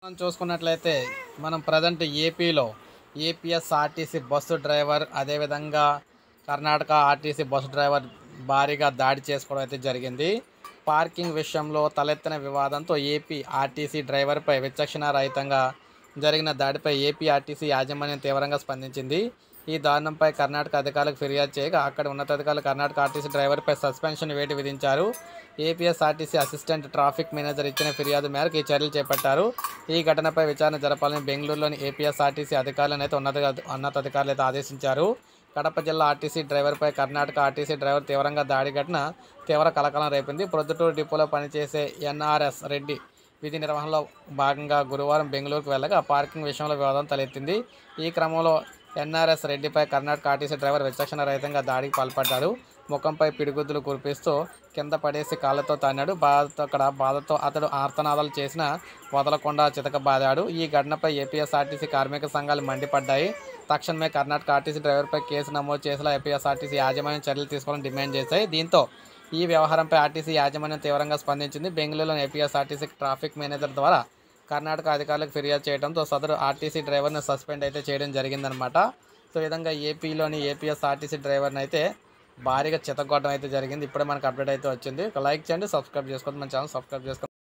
మనం చూసుకున్నట్లయితే మనం ప్రజెంట్ ఏపీలో ఏపీఎస్ఆర్టీసీ బస్సు డ్రైవర్ అదేవిధంగా కర్ణాటక ఆర్టీసీ బస్సు డ్రైవర్ భారీగా దాడి చేసుకోవడం అయితే జరిగింది. పార్కింగ్ విషయంలో తలెత్తిన వివాదంతో ఏపీ ఆర్టీసీ డ్రైవర్పై విచక్షణారహితంగా జరిగిన దాడిపై ఏపీ ఆర్టీసీ యాజమాన్యం తీవ్రంగా స్పందించింది. ఈ దారుణంపై కర్ణాటక అధికారులకు ఫిర్యాదు చేయగా అక్కడి ఉన్నతాధికారులు కర్ణాటక ఆర్టీసీ డ్రైవర్పై సస్పెన్షన్ వేటు విధించారు. ఏపీఎస్ఆర్టీసీ అసిస్టెంట్ ట్రాఫిక్ మేనేజర్ ఇచ్చిన ఫిర్యాదు మేరకు ఈ చర్యలు చేపట్టారు. ఈ ఘటనపై విచారణ జరపాలని బెంగళూరులోని ఏపీఎస్ఆర్టీసీ అధికారులను అయితే ఉన్నతాధికారులు అయితే ఆదేశించారు. కడప జిల్లా ఆర్టీసీ డ్రైవర్పై కర్ణాటక ఆర్టీసీ డ్రైవర్ తీవ్రంగా దాడి ఘటన తీవ్ర కలకలం రేపింది. ప్రొద్దుటూరు డిపోలో పనిచేసే ఎన్ఆర్ఎస్ రెడ్డి విధి నిర్వహణలో భాగంగా గురువారం బెంగళూరుకు వెళ్ళగా పార్కింగ్ విషయంలో వివాదం తలెత్తింది. ఈ క్రమంలో ఎన్ఆర్ఎస్ రెడ్డిపై కర్ణాటక ఆర్టీసీ డ్రైవర్ విచక్షణ రహితంగా దాడికి పాల్పడ్డాడు. ముఖంపై పిడిగుద్దులు కురిపిస్తూ కింద పడేసి కాళ్ళతో తన్నాడు. బాధతో అతడు ఆర్తనాదాలు చేసినా వదలకుండా చితకబాదాడు. ఈ ఘటనపై ఏపీఎస్ఆర్టీసీ కార్మిక సంఘాలు మండిపడ్డాయి. తక్షణమే కర్ణాటక ఆర్టీసీ డ్రైవర్పై కేసు నమోదు చేసేలా ఏపీఎస్ఆర్టీసీ యాజమాన్యం చర్యలు తీసుకోవాలని డిమాండ్ చేశాయి. దీంతో ఈ వ్యవహారంపై ఆర్టీసీ యాజమాన్యం తీవ్రంగా స్పందించింది. బెంగళూరులోని ఏపీఎస్ఆర్టీసీ ట్రాఫిక్ మేనేజర్ ద్వారా కర్ణాటక అధికారులకు ఫిర్యాదు చేయడంతో సదరు ఆర్టీసీ డ్రైవర్ను సస్పెండ్ అయితే చేయడం జరిగిందనమాట. సో ఈ విధంగా ఏపీలోని ఏపీఎస్ఆర్టీసీ డ్రైవర్ని అయితే భారీగా చితగొట్టడం అయితే జరిగింది. ఇప్పుడే మనకు అప్డేట్ అయితే వచ్చింది. ఒక లైక్ చేయండి, సబ్స్క్రైబ్ చేసుకోండి, మన ఛానల్ సబ్స్క్రైబ్ చేసుకోండి.